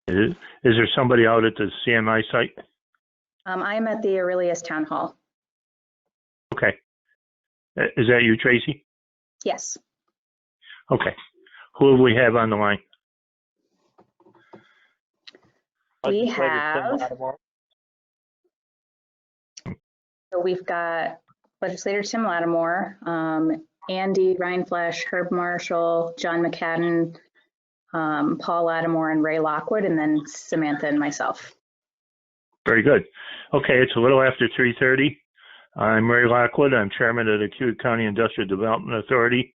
Is there somebody out at the CMI site? I'm at the Aurelius Town Hall. Okay. Is that you, Tracy? Yes. Okay. Who do we have on the line? We have, so we've got Legislator Tim Lattimore, Andy Rhineflesh, Herb Marshall, John McCadden, Paul Lattimore, and Ray Lockwood, and then Samantha and myself. Very good. Okay, it's a little after 3:30. I'm Ray Lockwood. I'm chairman of the Cayuga County Industrial Development Authority.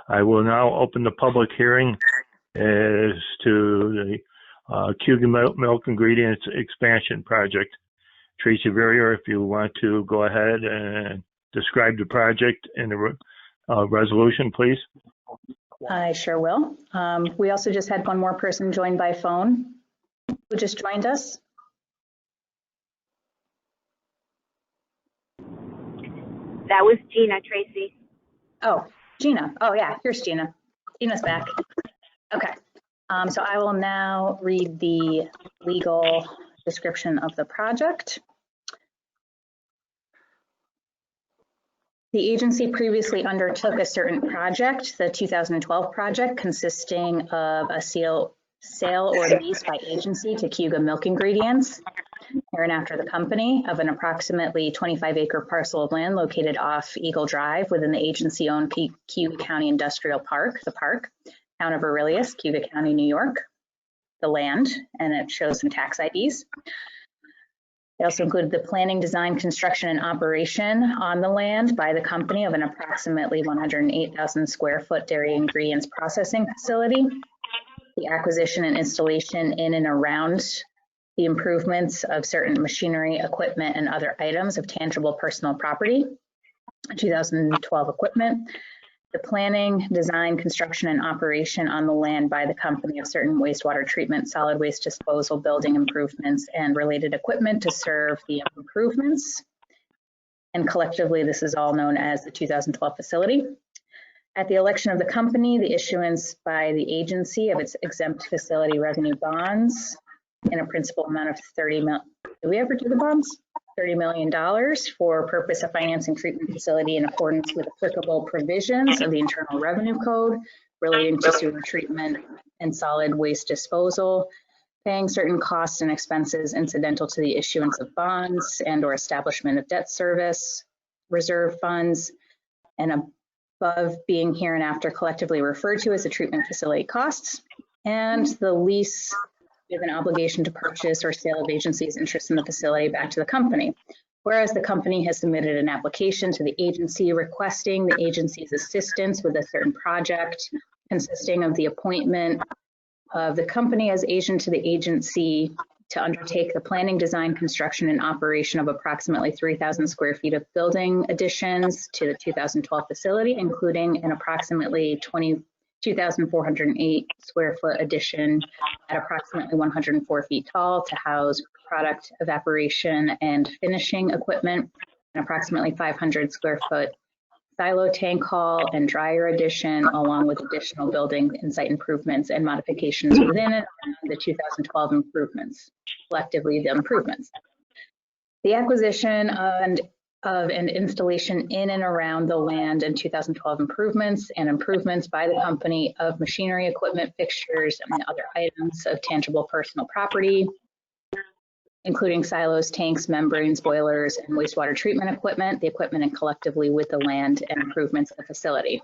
I will now open the public hearing as to the Cayuga Milk Ingredients Expansion Project. Tracy Verrier, if you want to go ahead and describe the project and the resolution, please. I sure will. We also just had one more person join by phone who just joined us. That was Gina, Tracy. Oh, Gina. Oh, yeah, here's Gina. Gina's back. Okay. So I will now read the legal description of the project. The agency previously undertook a certain project, the 2012 project, consisting of a sale or lease by agency to Cayuga Milk Ingredients, hereinafter the company, of an approximately 25-acre parcel of land located off Eagle Drive within the agency-owned Cayuga County Industrial Park, the park, town of Aurelius, Cayuga County, New York, the land, and it shows some tax IDs. It also included the planning, design, construction, and operation on the land by the company of an approximately 108,000 square foot dairy ingredients processing facility, the acquisition and installation in and around the improvements of certain machinery, equipment, and other items of tangible personal property, 2012 equipment, the planning, design, construction, and operation on the land by the company of certain wastewater treatment, solid waste disposal, building improvements, and related equipment to serve the improvements. And collectively, this is all known as the 2012 facility. At the election of the company, the issuance by the agency of its exempt facility revenue bonds in a principal amount of $30 million. Did we ever do the bonds? $30 million for purpose of financing treatment facility in accordance with applicable provisions of the Internal Revenue Code relating to sewer treatment and solid waste disposal, paying certain costs and expenses incidental to the issuance of bonds and or establishment of debt service, reserve funds, and above being hereinafter collectively referred to as the treatment facility costs, and the lease with an obligation to purchase or sale of agency's interest in the facility back to the company. Whereas the company has submitted an application to the agency requesting the agency's assistance with a certain project consisting of the appointment of the company as agent to the agency to undertake the planning, design, construction, and operation of approximately 3,000 square feet of building additions to the 2012 facility, including an approximately 2,408 square foot addition at approximately 104 feet tall to house product evaporation and finishing equipment, an approximately 500 square foot silo tank hall and dryer addition, along with additional building and site improvements and modifications within it, the 2012 improvements, collectively the improvements. The acquisition of an installation in and around the land and 2012 improvements and improvements by the company of machinery, equipment, fixtures, and other items of tangible personal property, including silos, tanks, membranes, boilers, and wastewater treatment equipment, the equipment and collectively with the land and improvements of the facility.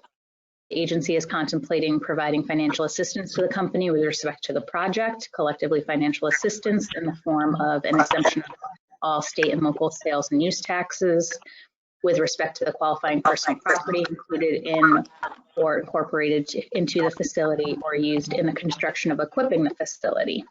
The agency is contemplating providing financial assistance to the company with respect to the project, collectively financial assistance in the form of an exemption of all state and local sales and use taxes with respect to the qualifying personal property included in or incorporated into the facility or used in the construction of equipping the facility.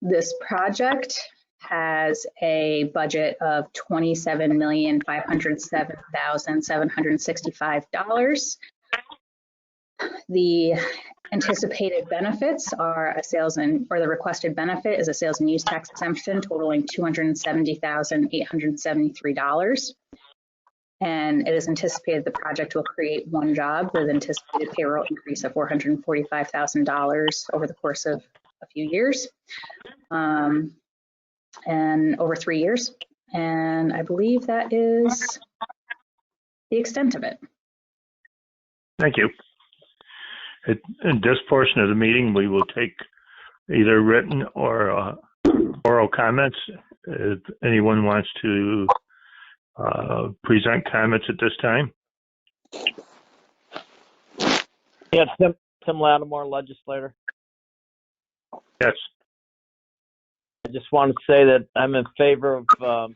This project has a budget of $27,507,765. The anticipated benefits are the requested benefit is a sales and use tax exemption totaling $270,873. And it is anticipated the project will create one job with anticipated payroll increase of $445,000 over the course of a few years, and over 3 years. And I believe that is the extent of it. Thank you. In this portion of the meeting, we will take either written or oral comments. If anyone wants to present comments at this time. Yeah, Tim Lattimore, legislator. Yes. I just want to say that I'm in favor of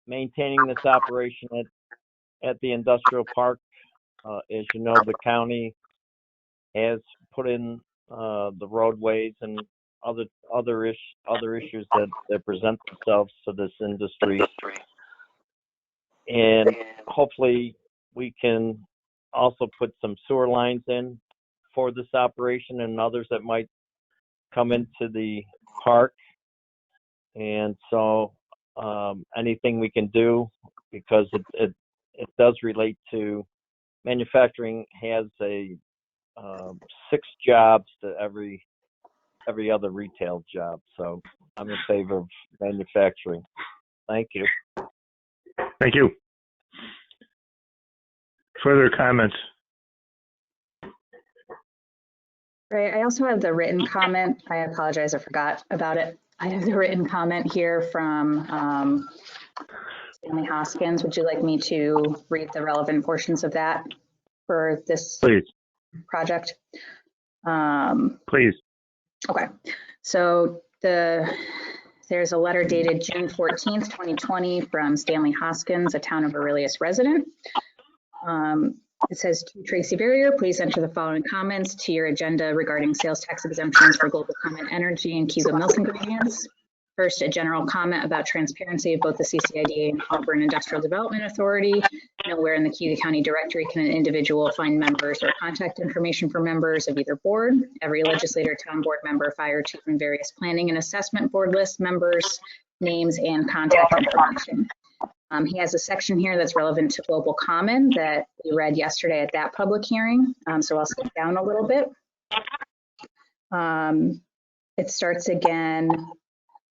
maintaining this operation at the industrial park. As you know, the county has put in the roadways and other issues that present themselves to this industry, and hopefully we can also put some sewer lines in for this operation and others that might come into the park. And so anything we can do, because it does relate to manufacturing, has a 6 jobs to every other retail job. So I'm in favor of manufacturing. Thank you. Thank you. Further comments? Right, I also have the written comment. I apologize, I forgot about it. I have the written comment here from Stanley Hoskins. Would you like me to read the relevant portions of that for this Please. project? Please. Okay, so there's a letter dated June 14th, 2020 from Stanley Hoskins, a town of Aurelius resident. It says, to Tracy Verrier, please enter the following comments to your agenda regarding sales tax exemptions for Global Common Energy and Cayuga Milk Ingredients. First, a general comment about transparency of both the CCIDA and Auburn Industrial Development Authority. Nowhere in the Cayuga County directory can an individual find members or contact information for members of either board. Every legislator, town board member, fire chief, and various planning and assessment board list members, names, and contact information. He has a section here that's relevant to Global Common that we read yesterday at that public hearing. So I'll skip down a little bit. It starts again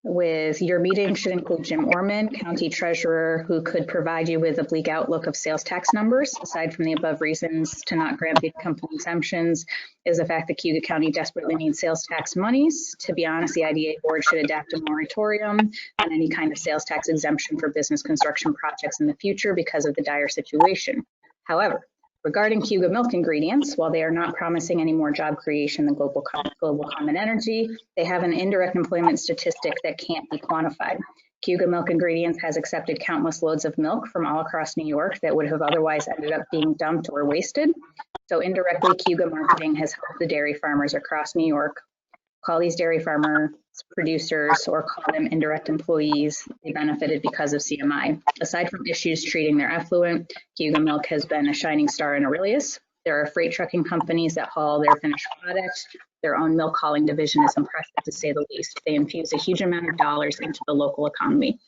with, your meeting should include Jim Orman, County Treasurer, who could provide you with a bleak outlook of sales tax numbers. Aside from the above reasons to not grant the company exemptions is the fact that Cayuga County desperately needs sales tax monies. To be honest, the IDA board should adapt a moratorium on any kind of sales tax exemption for business construction projects in the future because of the dire situation. However, regarding Cayuga Milk Ingredients, while they are not promising any more job creation than Global Common Energy, they have an indirect employment statistic that can't be quantified. Cayuga Milk Ingredients has accepted countless loads of milk from all across New York that would have otherwise ended up being dumped or wasted. So indirectly, Cayuga Marketing has helped the dairy farmers across New York. Call these dairy farmers producers or call them indirect employees. They benefited because of CMI. Aside from issues treating their effluent, Cayuga Milk has been a shining star in Aurelius. There are freight trucking companies that haul their finished product. Their own milk hauling division is impressive, to say the least. They infuse a huge amount of dollars into the local economy.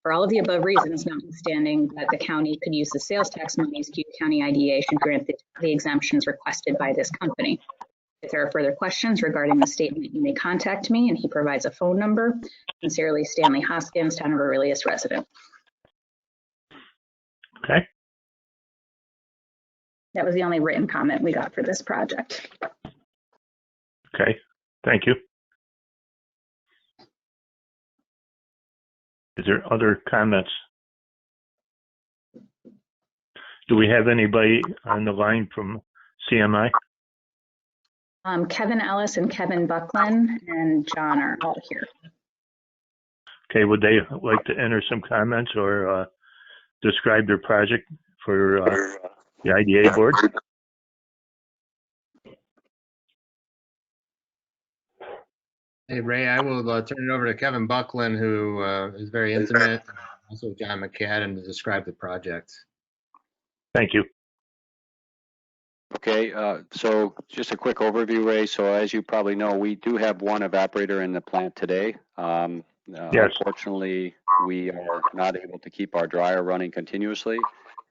For all of the above reasons, notwithstanding that the county could use the sales tax monies, Cayuga County IDA should grant the exemptions requested by this company. If there are further questions regarding the statement, you may contact me, and he provides a phone number. Sincerely, Stanley Hoskins, town of Aurelius resident. Okay. That was the only written comment we got for this project. Okay. Thank you. Is there other comments? Do we have anybody on the line from CMI? Kevin Ellis and Kevin Buckland and John are all here. Okay, would they like to enter some comments or describe their project for the IDA board? Hey, Ray, I will turn it over to Kevin Buckland, who is very intimate, also John McCadden, to describe the project. Thank you. Okay, so just a quick overview, Ray. So as you probably know, we do have one evaporator in the plant today. Yes. Unfortunately, we are not able to keep our dryer running continuously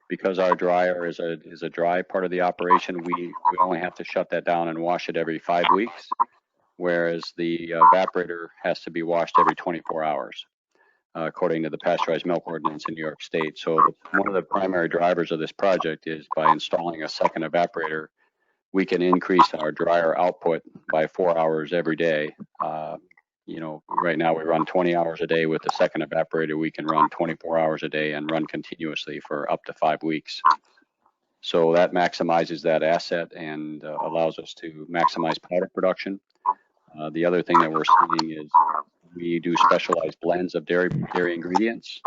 because our dryer is a dry part of the operation. We only have to shut that down and wash it every 5 weeks. whereas the evaporator has to be washed every 24 hours, according to the pasteurized milk ordinance in New York State. So one of the primary drivers of this project is by installing a second evaporator, we can increase our dryer output by 4 hours every day. You know, right now we run 20 hours a day with the second evaporator. We can run 24 hours a day and run continuously for up to 5 weeks. So that maximizes that asset and allows us to maximize product production. The other thing that we're seeing is we do specialized blends of dairy ingredients,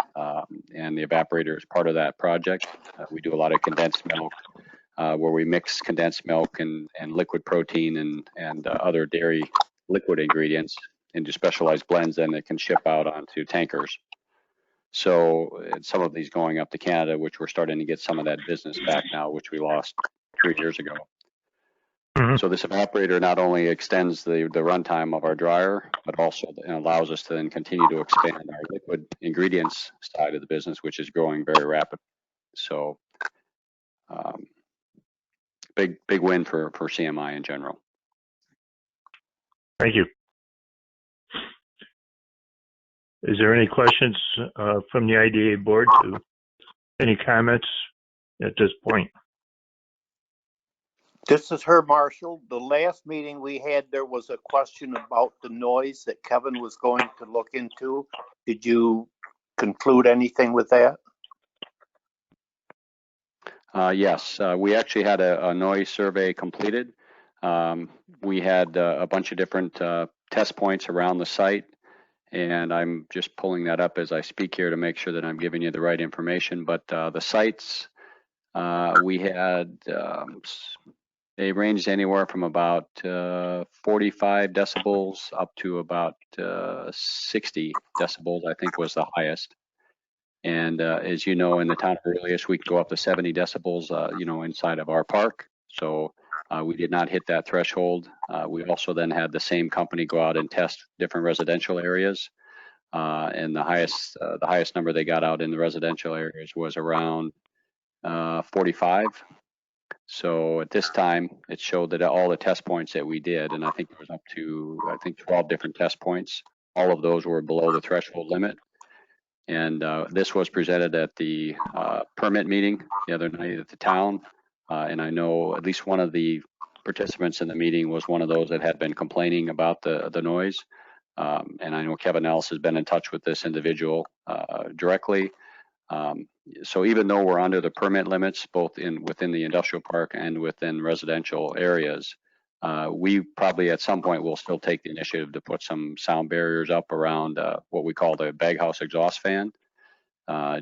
and the evaporator is part of that project. We do a lot of condensed milk, where we mix condensed milk and liquid protein and other dairy liquid ingredients into specialized blends, and it can ship out onto tankers. So some of these going up to Canada, which we're starting to get some of that business back now, which we lost 3 years ago. Mhm. So this evaporator not only extends the runtime of our dryer, but also allows us to then continue to expand our liquid ingredients side of the business, which is growing very rapidly. So big win for CMI in general. Thank you. Is there any questions from the IDA board? Any comments at this point? This is Herb Marshall. The last meeting we had, there was a question about the noise that Kevin was going to look into. Did you conclude anything with that? Yes, we actually had a noise survey completed. We had a bunch of different test points around the site, and I'm just pulling that up as I speak here to make sure that I'm giving you the right information. But the sites, we had, they ranged anywhere from about 45 decibels up to about 60 decibels, I think was the highest. And as you know, in the town of Aurelius, we can go up to 70 decibels, you know, inside of our park. So we did not hit that threshold. We also then had the same company go out and test different residential areas. And the highest number they got out in the residential areas was around 45. So at this time, it showed that all the test points that we did, and I think it was up to, 12 different test points, all of those were below the threshold limit. And this was presented at the permit meeting the other night at the town. And I know at least one of the participants in the meeting was one of those that had been complaining about the noise. And I know Kevin Ellis has been in touch with this individual directly. So even though we're under the permit limits, both within the industrial park and within residential areas, we probably at some point will still take the initiative to put some sound barriers up around what we call the baghouse exhaust fan,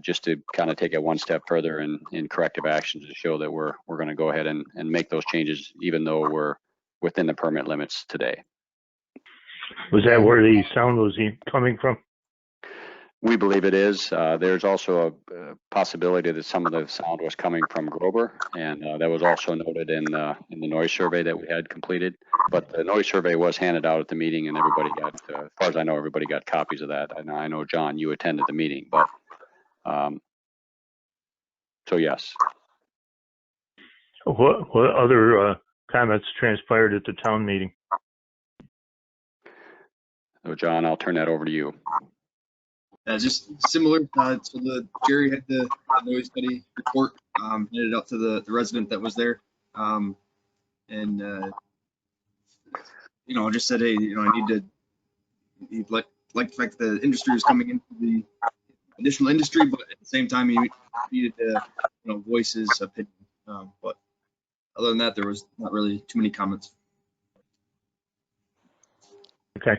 just to kind of take it one step further in corrective actions to show that we're going to go ahead and make those changes, even though we're within the permit limits today. Was that where the sound was coming from? We believe it is. There's also a possibility that some of the sound was coming from Grover, and that was also noted in the noise survey that we had completed. But the noise survey was handed out at the meeting, and everybody got, as far as I know, everybody got copies of that. And I know, John, you attended the meeting, but so yes. What other comments transpired at the town meeting? So John, I'll turn that over to you. Just similar, so Jerry had the noise study report handed out to the resident that was there, and you know, just said, hey, you know, he'd like the fact that the industry was coming into the additional industry, but at the same time he needed to, you know, voice his opinion. But other than that, there was not really too many comments. Okay.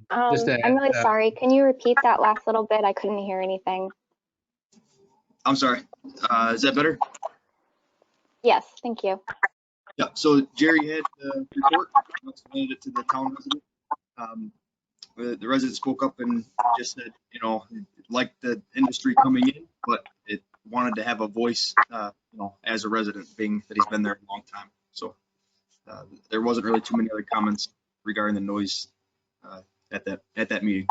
I'm really sorry. Can you repeat that last little bit? I couldn't hear anything. I'm sorry. Is that better? Yes, thank you. Yeah. So Jerry had the report, submitted it to the town resident. The resident spoke up and just said, you know, like the industry coming in, but it wanted to have a voice, you know, as a resident, being that he's been there a long time. So there wasn't really too many other comments regarding the noise at that meeting.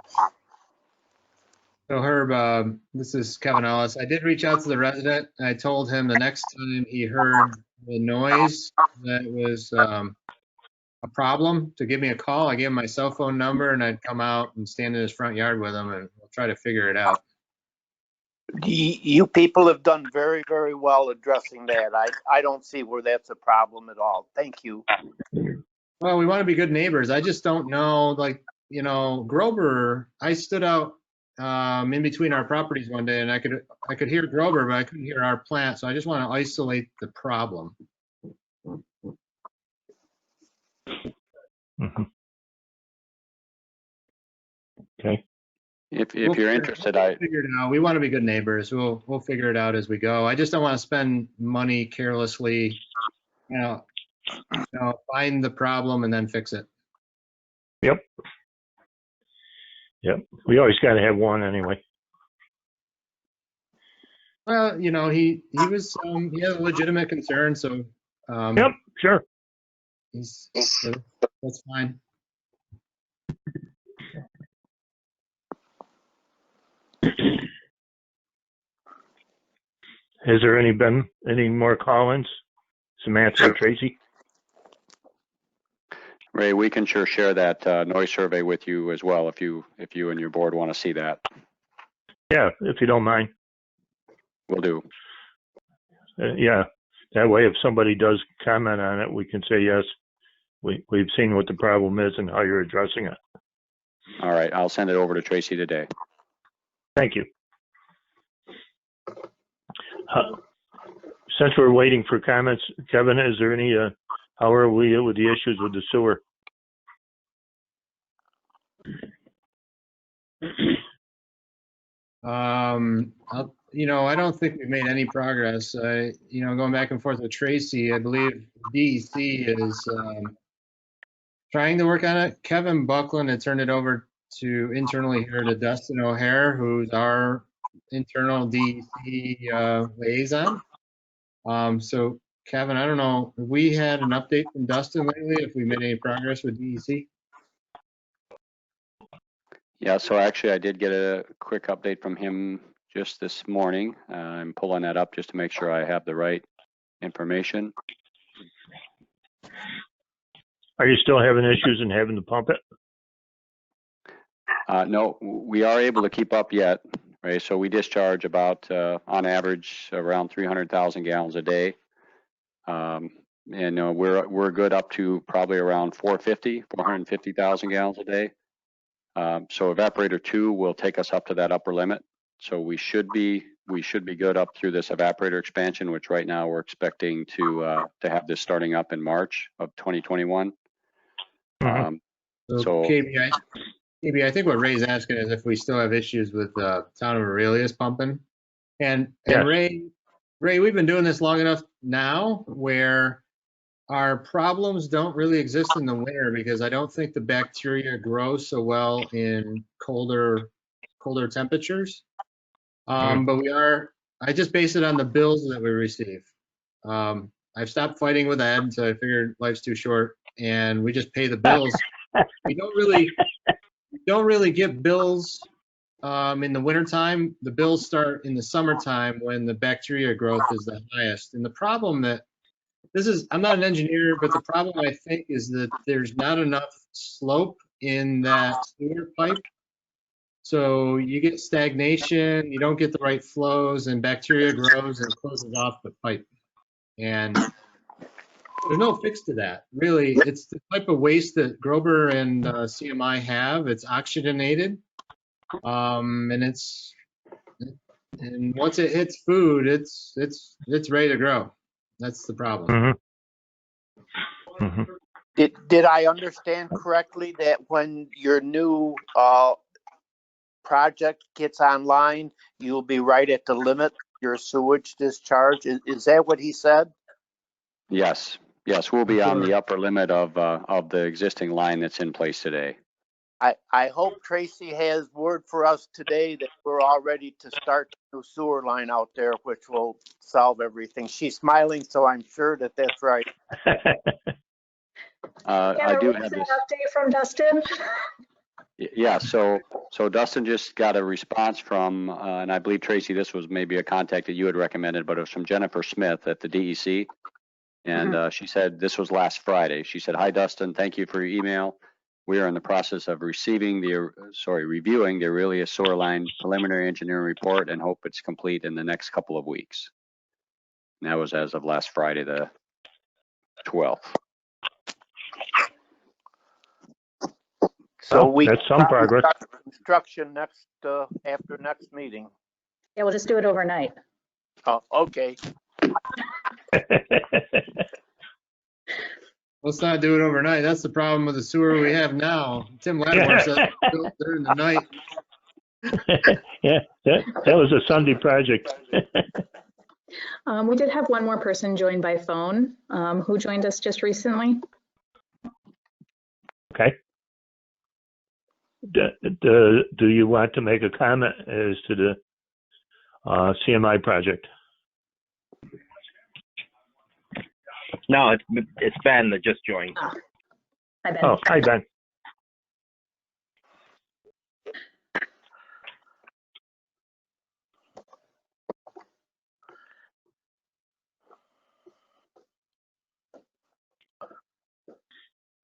So Herb, this is Kevin Ellis. I did reach out to the resident. I told him the next time he heard the noise that was a problem, to give me a call. I gave him my cell phone number, and I'd come out and stand in his front yard with him, and we'll try to figure it out. You people have done very, very well addressing that. I don't see where that's a problem at all. Thank you. Well, we want to be good neighbors. I just don't know, like, you know, Grover, I stood out in between our properties one day, and I could hear Grover, but I couldn't hear our plant. So I just want to isolate the problem. Mhm. Okay. If you're interested, we'll figure it out. We want to be good neighbors. We'll figure it out as we go. I just don't want to spend money carelessly. You know, find the problem and then fix it. Yep. We always got to have one anyway. Well, you know, he was he had a legitimate concern, so Yep. Sure. That's fine. Has there been any more call-ins? Samantha or Tracy? Ray, we can sure share that noise survey with you as well if you and your board want to see that. Yeah, if you don't mind. Will do. Yeah, that way if somebody does comment on it, we can say, yes, we've seen what the problem is and how you're addressing it. All right, I'll send it over to Tracy today. Thank you. Since we're waiting for comments, Kevin, is there any, how are we with the issues with the sewer? You know, I don't think we've made any progress. You know, going back and forth with Tracy, I believe DEC is trying to work on it. Kevin Buckland had turned it over to internally here to Dustin O'Hare, who's our internal DEC liaison. So Kevin, I don't know, have we had an update from Dustin lately, if we made any progress with DEC? Yeah, so actually I did get a quick update from him just this morning. I'm pulling that up just to make sure I have the right information. Are you still having issues in having to pump it? No, we are able to keep up yet, right? So we discharge about, on average, around 300,000 gallons a day. And we're good up to probably around 450,000 gallons a day. So evaporator 2 will take us up to that upper limit. So we should be good up through this evaporator expansion, which right now we're expecting to have this starting up in March of 2021. Mm-hmm. So KB, I think what Ray's asking is if we still have issues with town of Aurelius pumping. And Yes. Ray, we've been doing this long enough now where our problems don't really exist in the winter because I don't think the bacteria grow so well in colder temperatures. But I just base it on the bills that we receive. I've stopped fighting with Ed, so I figured life's too short, and we just pay the bills. We don't really get bills in the wintertime. The bills start in the summertime when the bacteria growth is the highest. And the problem I'm not an engineer, but the problem I think is that there's not enough slope in that sewer pipe. So you get stagnation, you don't get the right flows, and bacteria grows and closes off the pipe. And there's no fix to that, really. It's the type of waste that Grover and CMI have. It's oxygenated, and once it hits food, it's ready to grow. That's the problem. Mm-hmm. Mm-hmm. Did I understand correctly that when your new project gets online, you'll be right at the limit of your sewage discharge? Is that what he said? Yes, we'll be on the upper limit of the existing line that's in place today. I hope Tracy has word for us today that we're all ready to start the new sewer line out there, which will solve everything. She's smiling, so I'm sure that that's right. I do have this update from Dustin. Yeah, so Dustin just got a response from, and I believe Tracy, this was maybe a contact that you had recommended, but it was from Jennifer Smith at the DEC. And she said this was last Friday. She said, "Hi, Dustin. Thank you for your email. We are in the process of reviewing the Aurelia sewer line preliminary engineering report and hope it's complete in the next couple of weeks." And that was as of last Friday, the 12th. So we that's some probably progress. start construction next, after next meeting. Yeah, we'll just do it overnight. Oh, okay. Let's not do it overnight. That's the problem with the sewer we have now. Tim Lattimore said it's built during the night. Yeah, that was a Sunday project. We did have one more person join by phone, who joined us just recently. Okay. Do you want to make a comment as to the CMI project? No, it's Ben that just joined. Hi, Ben. Oh, hi, Ben.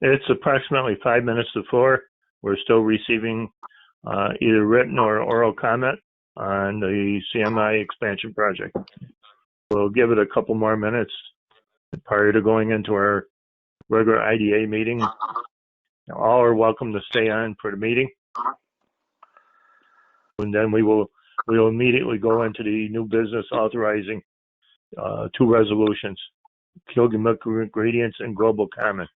It's approximately 5 minutes to 4. We're still receiving either written or oral comment on the CMI expansion project. We'll give it a couple more minutes prior to going into our regular IDA meeting. All are welcome to stay on for the meeting. And then we will immediately go into the new business authorizing 2 resolutions, Cayuga Milk Ingredients and Global Common.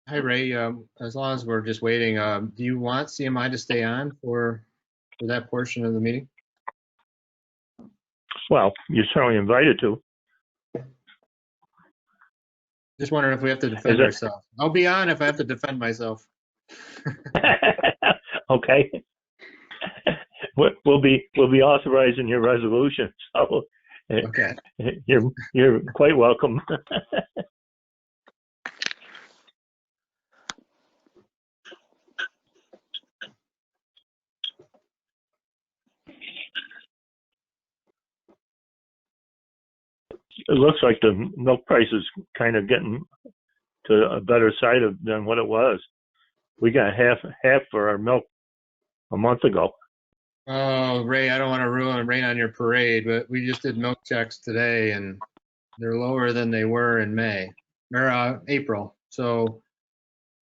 Hi, Ray. As long as we're just waiting, do you want CMI to stay on for that portion of the meeting? Well, you're certainly invited to. Just wondering if we have to defend ourselves. I'll be on if I have to defend myself. Okay. We'll be authorizing your resolution, so Okay. you're quite welcome. It looks like the milk price is kind of getting to a better side than what it was. We got half for our milk a month ago. Oh, Ray, I don't want to rain on your parade, but we just did milk checks today and they're lower than they were in May or April. So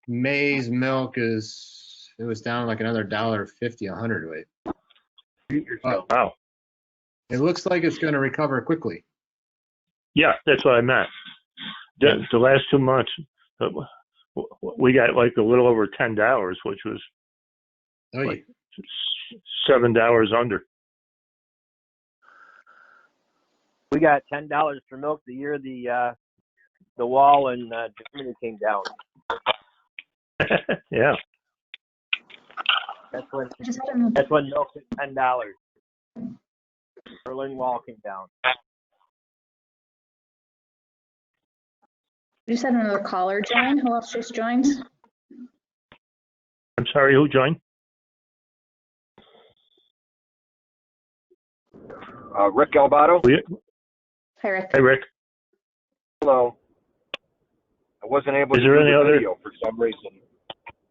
May's milk it was down like another $1.50 a hundredweight. Wow. It looks like it's going to recover quickly. Yeah, that's what I meant. The last 2 months, we got like a little over $10, which was like $7 under. We got $10 for milk the year the wall in Germany came down. Yeah. That's when milk was $10. Berlin Wall came down. We just had another caller join. Who else just joined? I'm sorry, who joined? Rick Albato. Hi, Rick. Hey, Rick. Hello. I wasn't able to do the video for some reason.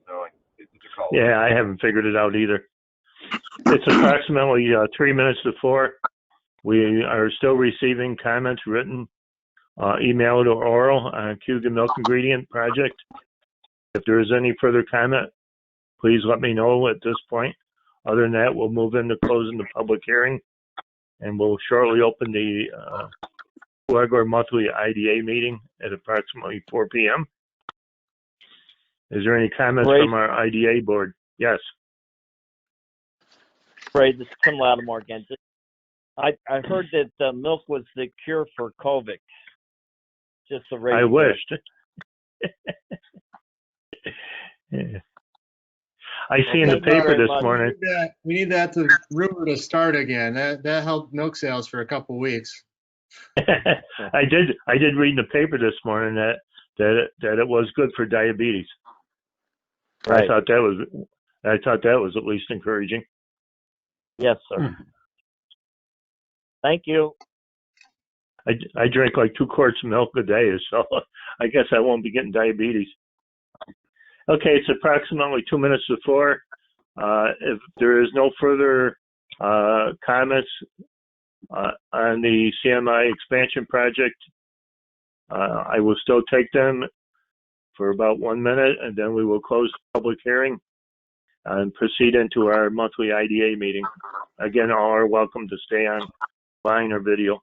No, it's a call. Yeah, I haven't figured it out either. It's approximately 3 minutes to 4. We are still receiving comments, written, emailed, or oral on Cayuga Milk Ingredient Project. If there is any further comment, please let me know at this point. Other than that, we'll move into closing the public hearing, and we'll shortly open the regular monthly IDA meeting at approximately 4 p.m. Is there any comments Ray. from our IDA board? Yes. Ray, this is Tim Lattimore again. I heard that milk was the cure for COVID. Just a Ray. I wished. Yeah. I see in the Thank you paper very this much. morning. We need that rumor to start again. That helped milk sales for a couple weeks. I did read in the paper this morning that it was good for diabetes. Right. I thought that was at least encouraging. Yes, sir. Thank you. I drink like 2 quarts of milk a day, so I guess I won't be getting diabetes. Okay, it's approximately 2 minutes to 4. If there is no further comments on the CMI expansion project, I will still take them for about 1 minute, and then we will close the public hearing and proceed into our monthly IDA meeting. Again, all are welcome to stay online or video.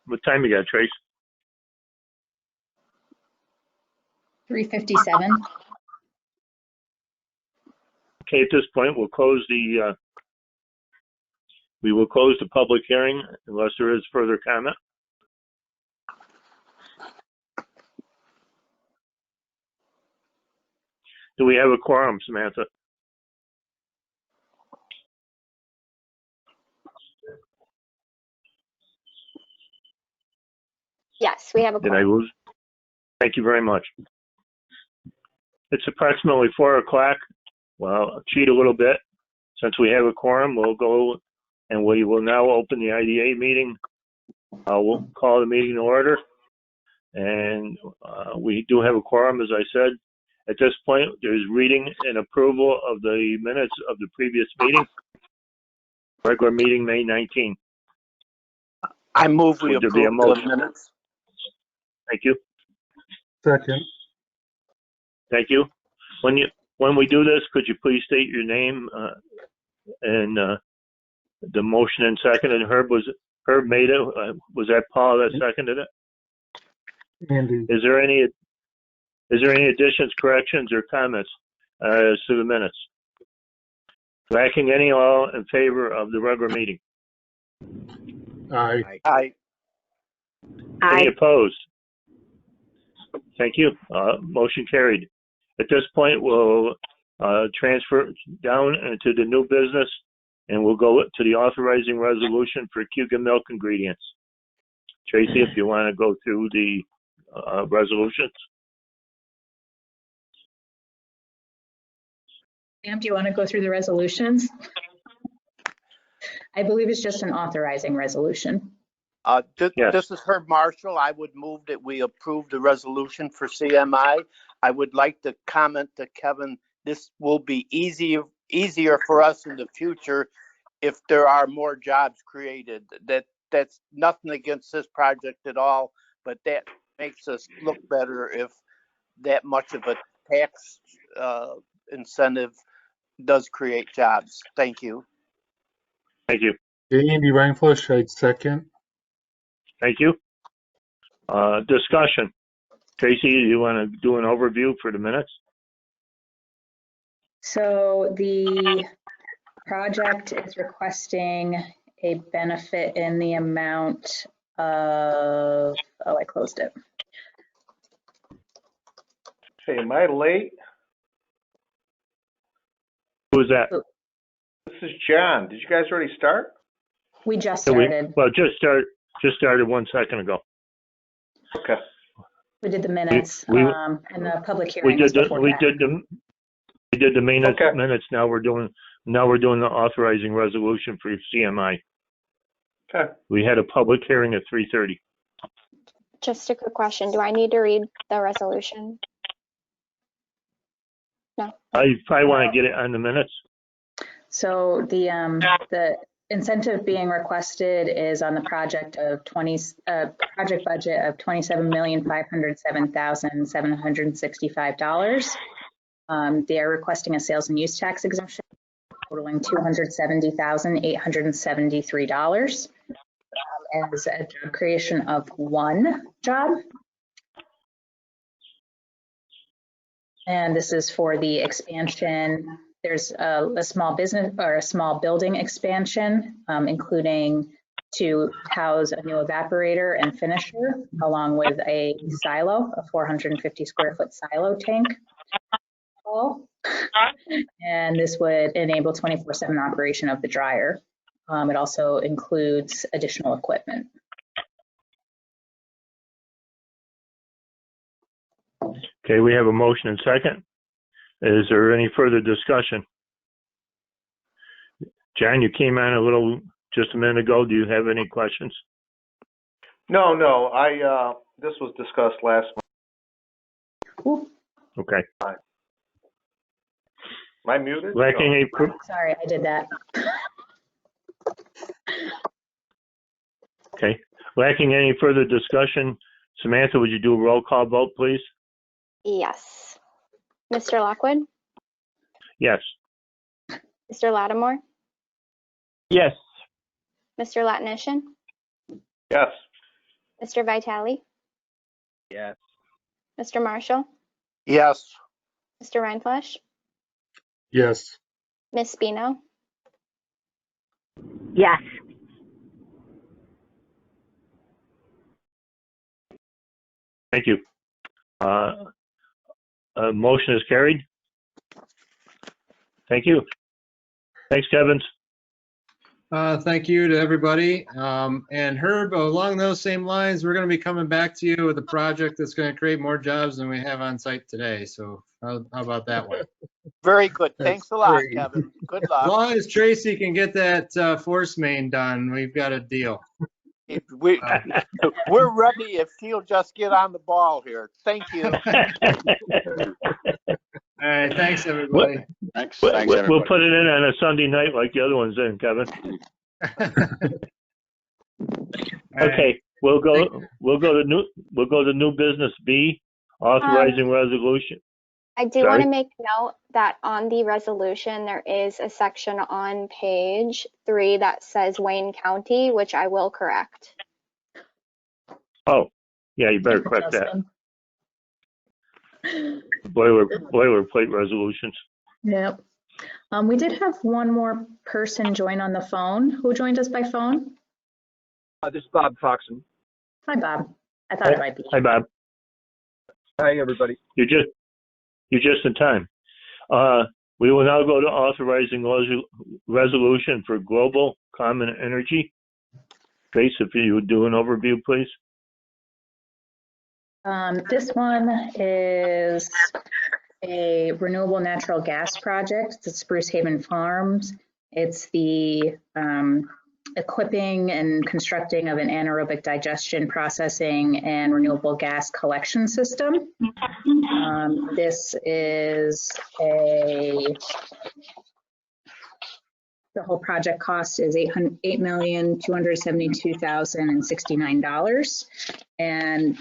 What time you got, Trace? 3:57. Okay, at this point, we will close the public hearing unless there is further comment. Do we have a quorum, Samantha? Yes, we have a Did I quorum. lose? Thank you very much. It's approximately 4 o'clock. Well, I'll cheat a little bit. Since we have a quorum, we'll go and we will now open the IDA meeting. We'll call the meeting to order. And we do have a quorum, as I said. At this point, there's reading and approval of the minutes of the previous meeting, regular meeting, May 19th. I move we Would there be a approve the motion? minutes. Thank you. Second. Thank you. When we do this, could you please state your name and the motion and second? And Herb made it. Was that Paul that seconded it? Andy. Is there any additions, corrections, or comments as to the minutes? Lacking any, all in favor of the regular meeting? Aye. Aye. Any opposed? Thank you. Motion carried. At this point, we'll transfer down into the new business, and we'll go to the authorizing resolution for Cayuga Milk Ingredients. Tracy, if you want to go through the resolutions. Sam, do you want to go through the resolutions? I believe it's just an authorizing resolution. Yes. This is Herb Marshall. I would move that we approve the resolution for CMI. I would like to comment to Kevin, this will be easier for us in the future if there are more jobs created. That's nothing against this project at all, but that makes us look better if that much of a tax incentive does create jobs. Thank you. Thank you. Andy Reinflush, I'd second. Thank you. Discussion. Tracy, do you want to do an overview for the minutes? So the project is requesting a benefit in the amount of, oh, I closed it. Hey, am I late? Who was that? This is John. Did you guys already start? We just started. Well, just started 1 second ago. Okay. We did the minutes and the public hearing. We did the minutes. Okay. Minutes. Now we're doing the authorizing resolution for CMI. Okay. We had a public hearing at 3:30. Just a quick question. Do I need to read the resolution? No. I probably want to get it on the minutes. So the incentive being requested is on the project of project budget of $27,507,765. They are requesting a sales and use tax exemption totaling $270,873 as a job creation of 1 job. And this is for the expansion. There's a small business or a small building expansion, including to house a new evaporator and finisher, along with a silo, a 450 square foot silo tank. And this would enable 24/7 operation of the dryer. It also includes additional equipment. Okay, we have a motion and second. Is there any further discussion? John, you came on just a minute ago. Do you have any questions? No. This was discussed last month. Okay. Am I muted? Lacking a Sorry, I did that. Okay. Lacking any further discussion, Samantha, would you do a roll call vote, please? Yes. Mr. Lockwood? Yes. Mr. Lattimore? Yes. Mr. Latnishin? Yes. Mr. Vitale? Yes. Mr. Marshall? Yes. Mr. Rindfleisch? Yes. Ms. Spino? Yes. Thank you. Motion is carried. Thank you. Thanks, Kevin. Thank you to everybody. And Herb, along those same lines, we're going to be coming back to you with a project that's going to create more jobs than we have on site today. So how about that one? Very good. Thanks a lot, Great. Kevin. Good As luck. long as Tracy can get that force main done, we've got a deal. We're ready if she'll just get on the ball here. Thank you. All right, thanks everybody. Thanks, We'll everybody. put it in on a Sunday night like the other ones in, Kevin. Okay, we'll go to new business B, authorizing resolution. I do Sorry? want to make note that on the resolution, there is a section on page 3 that says Wayne County, which I will correct. Oh, yeah, you better correct that. Boilerplate resolutions. Yep. We did have one more person join on the phone. Who joined us by phone? This is Bob Foxon. Hi, Bob. I thought it might be. Hi, Bob. Hi, everybody. You're just in time. We will now go to authorizing resolution for global common energy. Grace, if you would do an overview, please. This one is a renewable natural gas project. It's Spruce Haven Farms. It's the equipping and constructing of an anaerobic digestion, processing, and renewable gas collection system. This is the whole project cost is $8,272,069, and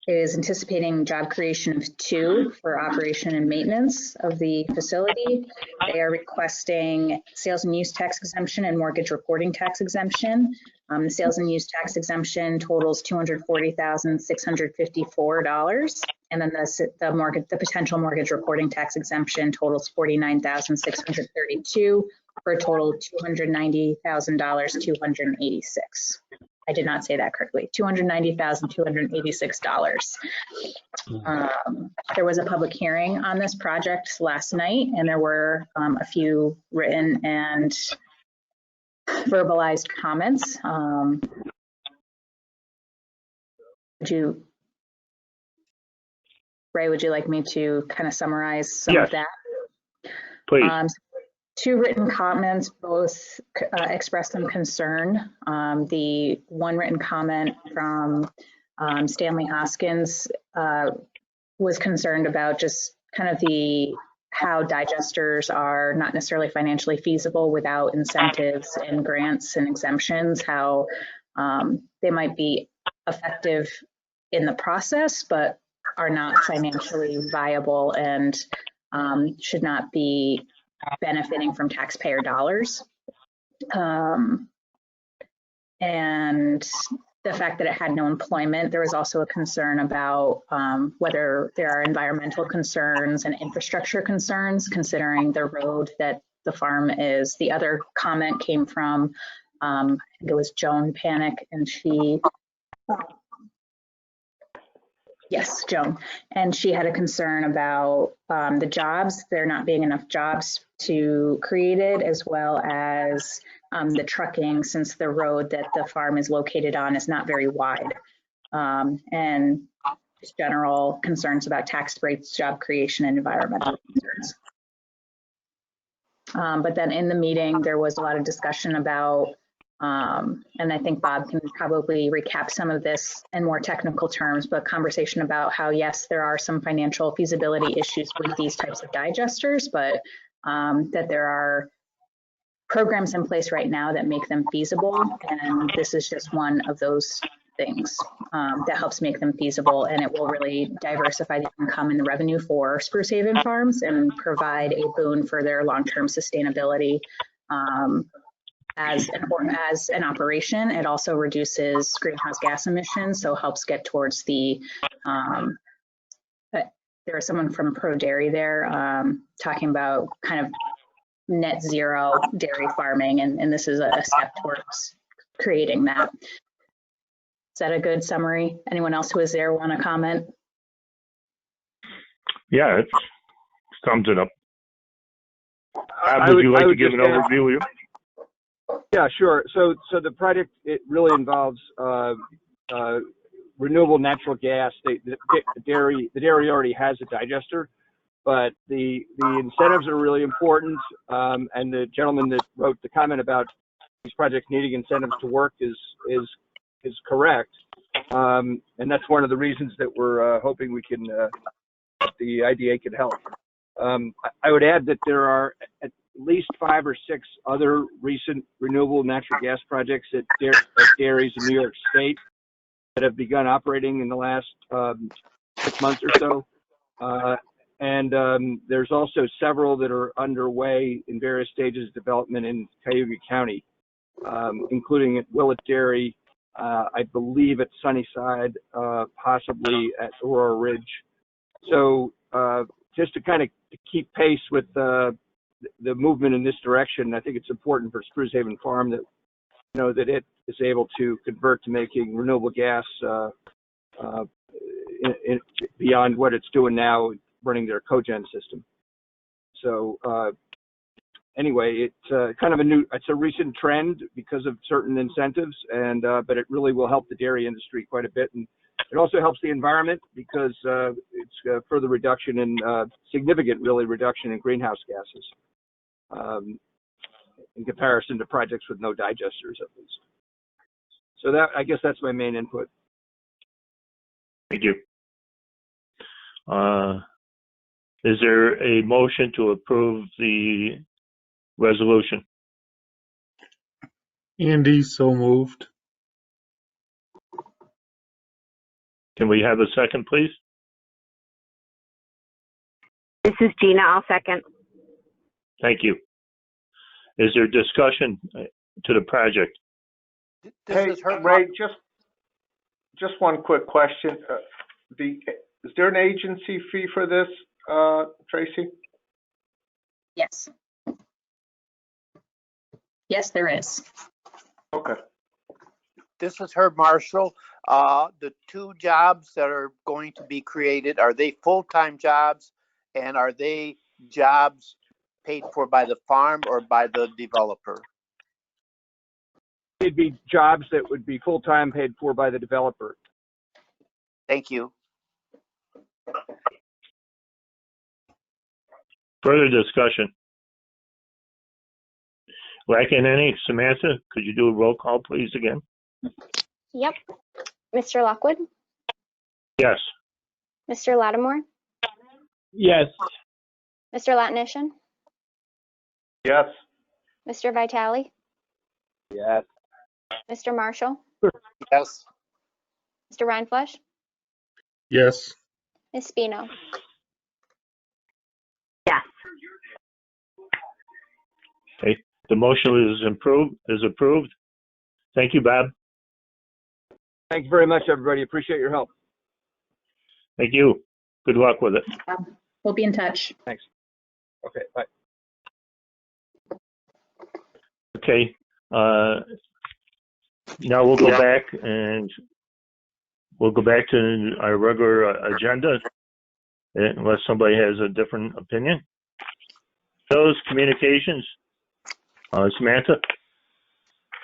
it is anticipating job creation of 2 for operation and maintenance of the facility. They are requesting sales and use tax exemption and mortgage reporting tax exemption. The sales and use tax exemption totals $240,654, and then the potential mortgage reporting tax exemption totals $49,632 for a total of $290,286. I did not say that correctly. $290,286. There was a public hearing on this project last night, and there were a few written and verbalized comments. Ray, would you like me to kind of summarize some of that? Please. 2 written comments, both expressed some concern. The one written comment from Stanley Hoskins was concerned about just kind of how digesters are not necessarily financially feasible without incentives and grants and exemptions, how they might be effective in the process, but are not financially viable and should not be benefiting from taxpayer dollars. And the fact that it had no employment, there was also a concern about whether there are environmental concerns and infrastructure concerns, considering the road that the farm is. The other comment came from, I think it was Joan Panic, and she, yes, Joan, and she had a concern about the jobs, there not being enough jobs to created, as well as the trucking, since the road that the farm is located on is not very wide. And just general concerns about tax rates, job creation, and environmental concerns. But then in the meeting, there was a lot of discussion about, and I think Bob can probably recap some of this in more technical terms, but conversation about how, yes, there are some financial feasibility issues with these types of digesters, but that there are programs in place right now that make them feasible. And this is just one of those things that helps make them feasible, and it will really diversify the income and the revenue for Spruce Haven farms and provide a boon for their long-term sustainability as an operation. It also reduces greenhouse gas emissions, so helps get towards the, there was someone from Pro Dairy there talking about kind of net zero dairy farming, and this is a step towards creating that. Is that a good summary? Anyone else who was there want to comment? Yeah, it sums it up. Would you like to give an overview? Yeah, sure. So the project, it really involves renewable natural gas. The dairy already has a digester, but the incentives are really important. And the gentleman that wrote the comment about these projects needing incentives to work is correct. And that's one of the reasons that we're hoping we can, the IDA can help. I would add that there are at least 5 or 6 other recent renewable natural gas projects at dairies in New York State that have begun operating in the last 6 months or so. And there's also several that are underway in various stages of development in Cayuga County, including at Willett Dairy, I believe at Sunnyside, possibly at Aurora Ridge. So just to kind of keep pace with the movement in this direction, I think it's important for Spruce Haven Farm that that it is able to convert to making renewable gas beyond what it's doing now, running their cogen system. So anyway, it's kind of it's a recent trend because of certain incentives, and but it really will help the dairy industry quite a bit, and it also helps the environment because it's a further reduction in significant, really, reduction in greenhouse gases in comparison to projects with no digesters, at least. So that, I guess, that's my main input. Thank you. Is there a motion to approve the resolution? Andy, so moved. Can we have a second, please? This is Gina. I'll second. Thank you. Is there discussion to the project? Hey, Ray, just one quick question. Is there an agency fee for this, Tracy? Yes. Yes, there is. Okay. This is Herb Marshall. The 2 jobs that are going to be created, are they full-time jobs, and are they jobs paid for by the farm or by the developer? It'd be jobs that would be full-time, paid for by the developer. Thank you. Further discussion? Lacking any? Samantha, could you do a roll call, please, again? Yep. Mr. Lockwood? Yes. Mr. Lattimore? Yes. Mr. Latnishin? Yes. Mr. Vitale? Yes. Mr. Marshall? Yes. Mr. Rindfleisch? Yes. Ms. Spino? Yes. Okay, the motion is approved. Thank you, Bob. Thank you very much, everybody. Appreciate your help. Thank you. Good luck with it. We'll be in touch. Thanks. Okay, bye. Okay, now we'll go back to our regular agenda unless somebody has a different opinion. Those communications, Samantha?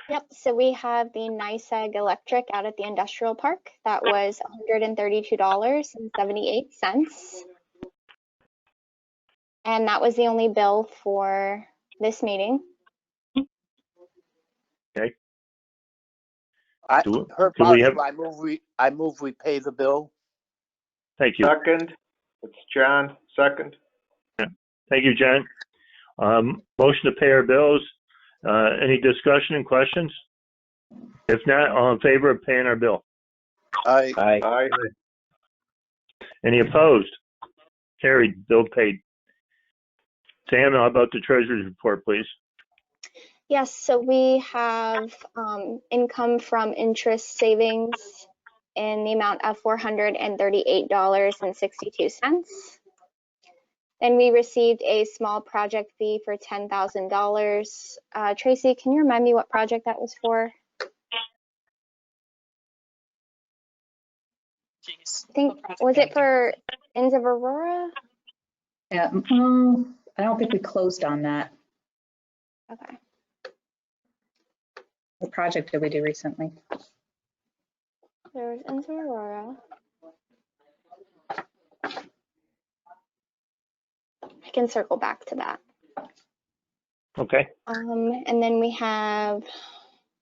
Yep, so we have the NYSEG electric out at the industrial park. That was $132.78. And that was the only bill for this meeting. Okay. I move we pay the bill. Thank you. Second, it's John, second. Thank you, John. Motion to pay our bills. Any discussion and questions? If not, all in favor of paying our bill? Aye. Aye. Any opposed? Carried. Bill paid. Sam, how about the treasurer's report, please? Yes, so we have income from interest savings in the amount of $438.62. Then we received a small project fee for $10,000. Tracy, can you remind me what project that was for? I think, was it for Inns of Aurora? Yeah, I don't think we closed on that. Okay. What project did we do recently? There was Inns of Aurora. I can circle back to that. Okay. And then we have,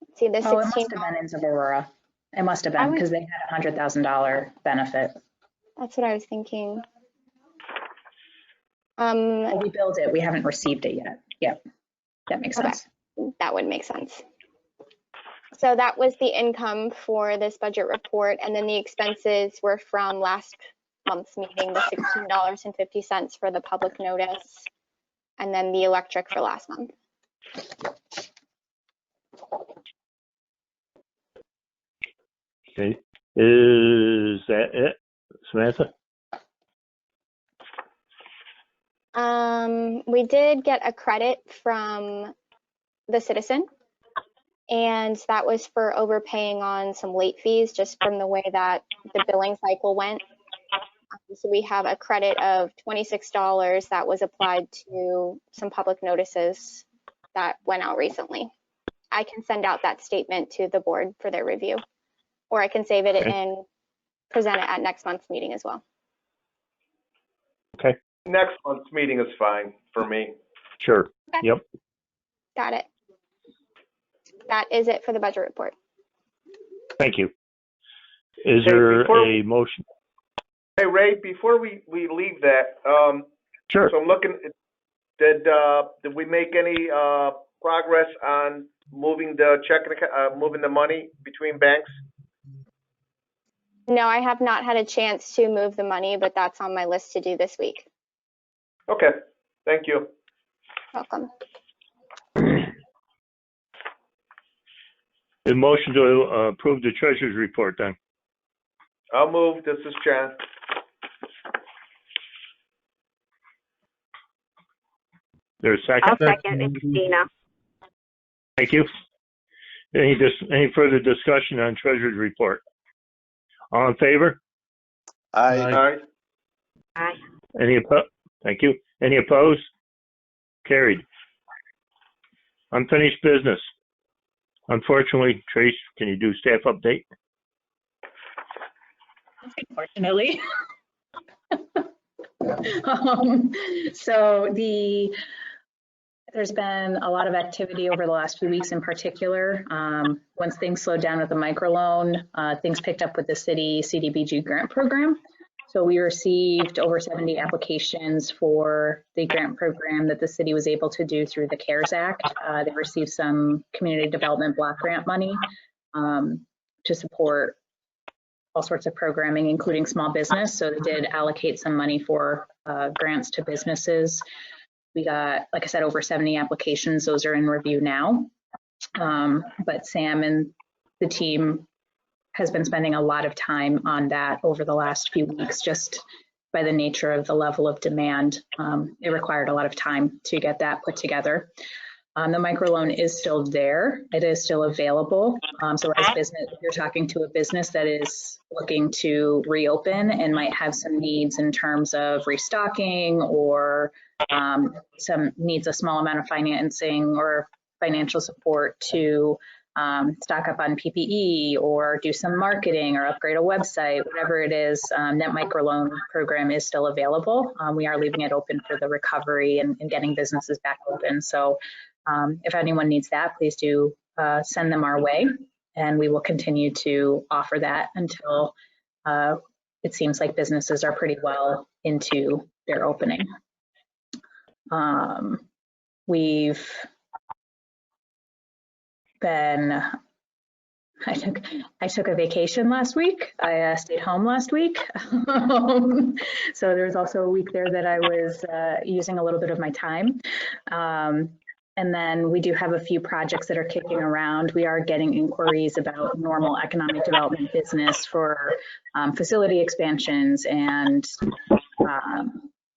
let's see, the Oh, it must 16. have been Inns of Aurora. It must have been because they had a $100,000 benefit. That's what I was thinking. Well, we billed it. We haven't received it yet. Yep. That makes sense. That would make sense. So that was the income for this budget report. And then the expenses were from last month's meeting, the $16.50 for the public notice, and then the electric for last month. Okay. Is that it, Samantha? We did get a credit from the citizen, and that was for overpaying on some late fees just from the way that the billing cycle went. So we have a credit of $26 that was applied to some public notices that went out recently. I can send out that statement to the board for their review, or I can save it and present it at next month's meeting as well. Okay. Next month's meeting is fine for me. Sure. Okay. Yep. Got it. That is it for the budget report. Thank you. Is there a motion? Hey, Ray, before we leave that, Sure. So I'm looking, did we make any progress on moving the moving the money between banks? No, I have not had a chance to move the money, but that's on my list to do this week. Okay, thank you. Welcome. A motion to approve the treasurer's report then. I'll move. This is John. There's a second? I'll second. It's Gina. Thank you. Any further discussion on treasurer's report? All in favor? Aye. Aye. Any opposed? Thank you. Any opposed? Carried. Unfinished business. Unfortunately, Trace, can you do staff update? Unfortunately. So there's been a lot of activity over the last few weeks in particular. Once things slowed down with the microloan, things picked up with the city CDBG grant program. So we received over 70 applications for the grant program that the city was able to do through the CARES Act. They received some community development block grant money to support all sorts of programming, including small business. So they did allocate some money for grants to businesses. We got, like I said, over 70 applications. Those are in review now. But Sam and the team has been spending a lot of time on that over the last few weeks, just by the nature of the level of demand. It required a lot of time to get that put together. The microloan is still there. It is still available. So as business, if you're talking to a business that is looking to reopen and might have some needs in terms of restocking or some needs a small amount of financing or financial support to stock up on PPE or do some marketing or upgrade a website, whatever it is, that microloan program is still available. We are leaving it open for the recovery and getting businesses back open. So if anyone needs that, please do send them our way, and we will continue to offer that until it seems like businesses are pretty well into their opening. We've been, I took a vacation last week. I stayed home last week. So there's also a week there that I was using a little bit of my time. And then we do have a few projects that are kicking around. We are getting inquiries about normal economic development business for facility expansions and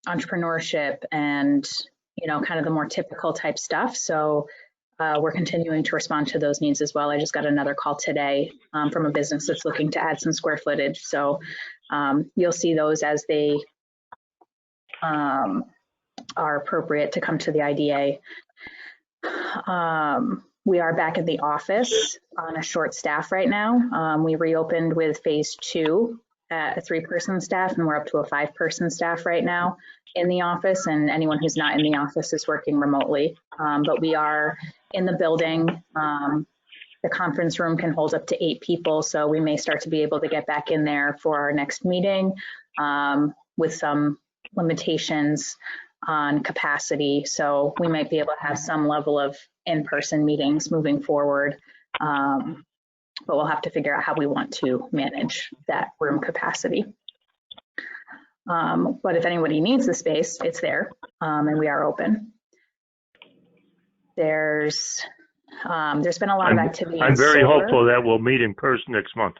entrepreneurship and, you know, kind of the more typical type stuff. So we're continuing to respond to those needs as well. I just got another call today from a business that's looking to add some square footage. So you'll see those as they are appropriate to come to the IDA. We are back in the office on a short staff right now. We reopened with phase 2 at a 3-person staff, and we're up to a 5-person staff right now in the office, and anyone who's not in the office is working remotely. But we are in the building. The conference room can hold up to 8 people, so we may start to be able to get back in there for our next meeting with some limitations on capacity. So we might be able to have some level of in-person meetings moving forward, but we'll have to figure out how we want to manage that room capacity. But if anybody needs the space, it's there, and we are open. There's been a lot of activity. I'm very hopeful that we'll meet in person next month.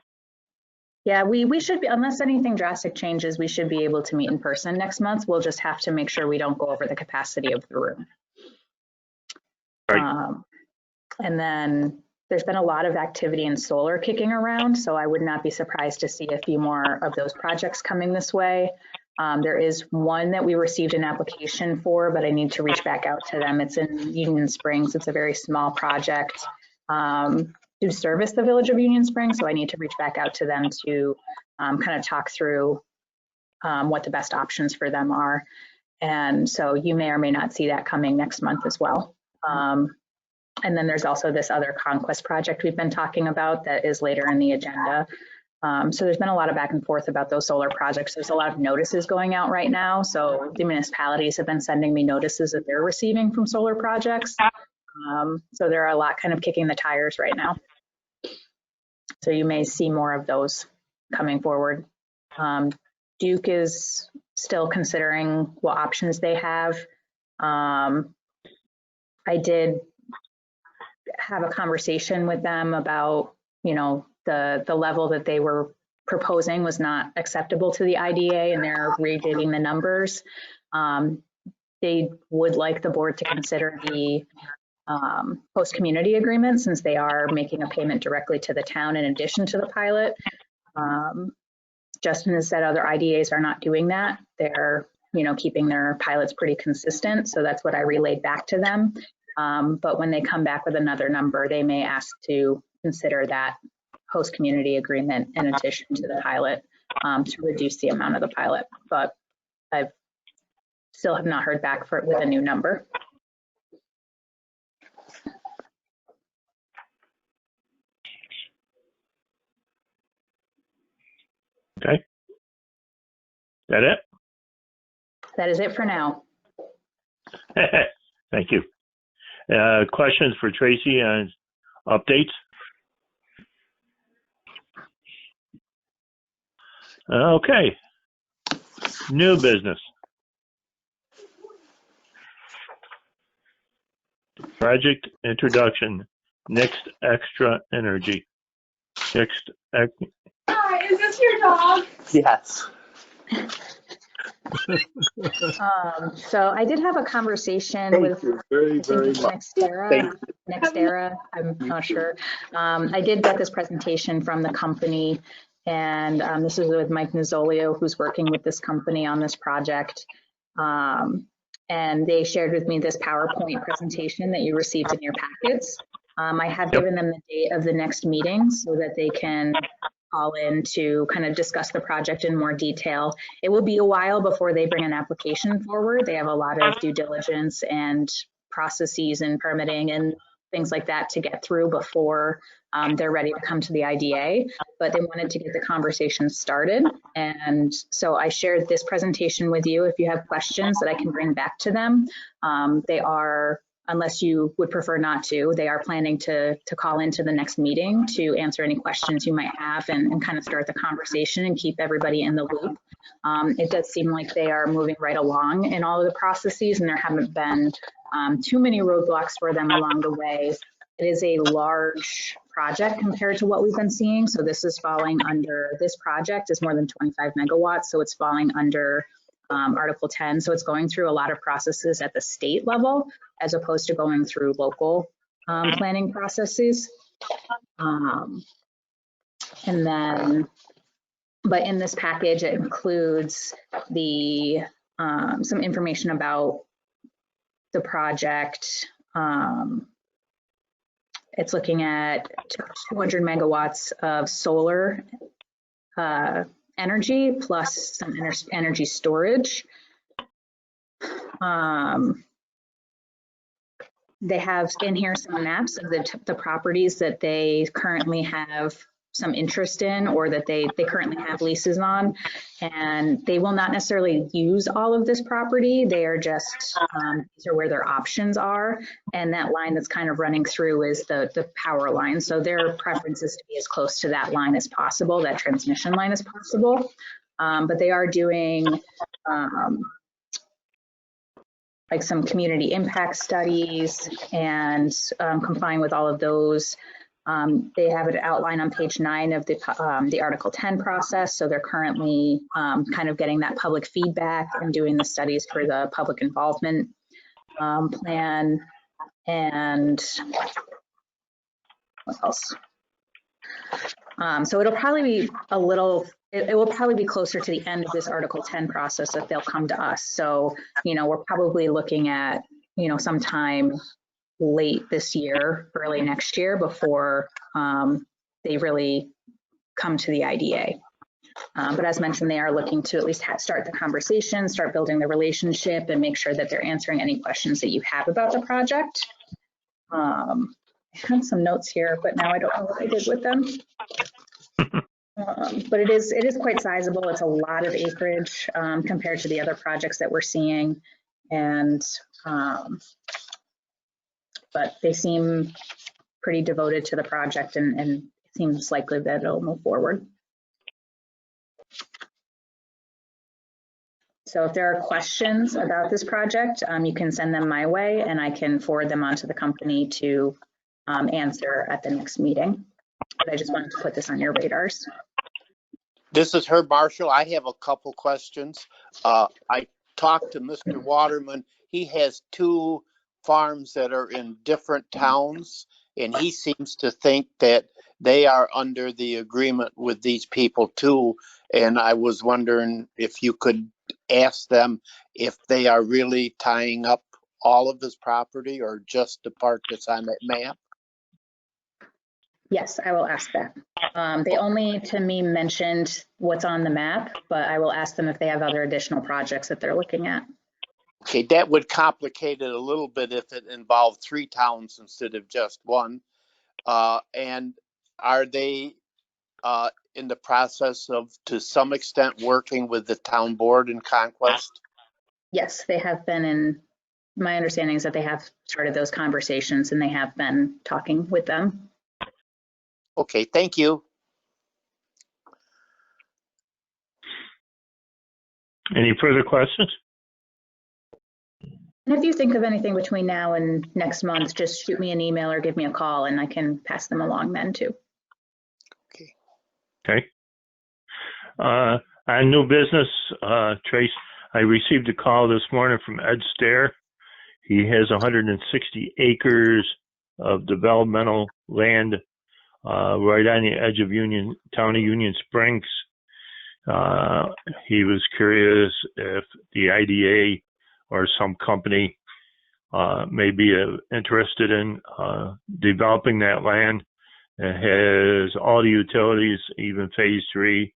Yeah, we should be, unless anything drastic changes, we should be able to meet in person next month. We'll just have to make sure we don't go over the capacity of the room. Right. And then there's been a lot of activity in solar kicking around, so I would not be surprised to see a few more of those projects coming this way. There is one that we received an application for, but I need to reach back out to them. It's in Union Springs. It's a very small project to service the village of Union Springs, so I need to reach back out to them to kind of talk through what the best options for them are. And so you may or may not see that coming next month as well. And then there's also this other Conquest project we've been talking about that is later in the agenda. So there's been a lot of back and forth about those solar projects. There's a lot of notices going out right now. So the municipalities have been sending me notices that they're receiving from solar projects. So there are a lot kind of kicking the tires right now. So you may see more of those coming forward. Duke is still considering what options they have. I did have a conversation with them about, you know, the level that they were proposing was not acceptable to the IDA, and they're redigging the numbers. They would like the board to consider the host community agreement, since they are making a payment directly to the town in addition to the pilot. Justin has said other IDAs are not doing that. They're, you know, keeping their pilots pretty consistent. So that's what I relayed back to them. But when they come back with another number, they may ask to consider that host community agreement in addition to the pilot to reduce the amount of the pilot. But I still have not heard back with a new number. Okay. That it? That is it for now. Thank you. Questions for Tracy on updates? Okay. New business. Project introduction. Next extra energy. Next. Hi, is this your dog? Yes. So I did have a conversation Thank with, you very, I think very it's much. Thank Nextera, I'm not sure. I did get this presentation from the company, and this is with Mike Nizzolio, who's working with this company on this project. And they shared with me this PowerPoint presentation that you received in your packets. I have given them the date of the next meeting so that they can call in to kind of discuss the project in more detail. It will be a while before they bring an application forward. They have a lot of due diligence and processes and permitting and things like that to get through before they're ready to come to the IDA, but they wanted to get the conversation started. And so I shared this presentation with you. If you have questions that I can bring back to them, they are, unless you would prefer not to, they are planning to call into the next meeting to answer any questions you might have and kind of start the conversation and keep everybody in the loop. It does seem like they are moving right along in all of the processes, and there haven't been too many roadblocks for them along the way. It is a large project compared to what we've been seeing. So this is falling under, this project is more than 25 megawatts. So it's falling under Article 10. So it's going through a lot of processes at the state level, as opposed to going through local planning processes. And then, but in this package, it includes the some information about the project. It's looking at 200 megawatts of solar energy plus some energy storage. They have in here some maps of the properties that they currently have some interest in, or that they currently have leases on, and they will not necessarily use all of this property. They are just, these are where their options are, and that line that's kind of running through is the power line. So their preference is to be as close to that line as possible, that transmission line as possible. But they are doing like some community impact studies and complying with all of those. They have it outlined on page 9 of the Article 10 process. So they're currently kind of getting that public feedback and doing the studies for the public involvement plan. And what else? So it'll probably be a little, it will probably be closer to the end of this Article 10 process that they'll come to us. So, you know, we're probably looking at, you know, sometime late this year, early next year before they really come to the IDA. But as mentioned, they are looking to at least start the conversation, start building the relationship, and make sure that they're answering any questions that you have about the project. I had some notes here, but now I don't know what I did with them. But it is quite sizable. It's a lot of acreage compared to the other projects that we're seeing, and but they seem pretty devoted to the project, and it seems likely that it'll move forward. So if there are questions about this project, you can send them my way, and I can forward them on to the company to answer at the next meeting. But I just wanted to put this on your radars. This is Herb Marshall. I have a couple questions. I talked to Mr. Waterman. He has 2 farms that are in different towns, and he seems to think that they are under the agreement with these people too. And I was wondering if you could ask them if they are really tying up all of his property or just the part that's on that map. Yes, I will ask that. They only to me mentioned what's on the map, but I will ask them if they have other additional projects that they're looking at. Okay, that would complicate it a little bit if it involved 3 towns instead of just 1. And are they in the process of, to some extent, working with the town board in Conquest? Yes, they have been, and my understanding is that they have started those conversations and they have been talking with them. Okay, thank you. Any further questions? And if you think of anything between now and next month, just shoot me an email or give me a call and I can pass them along then too. Okay. On new business, Trace, I received a call this morning from Ed Stair. He has 160 acres of developmental land right on the edge of town of Union Springs. He was curious if the IDA or some company may be interested in developing that land. It has all the utilities, even phase 3,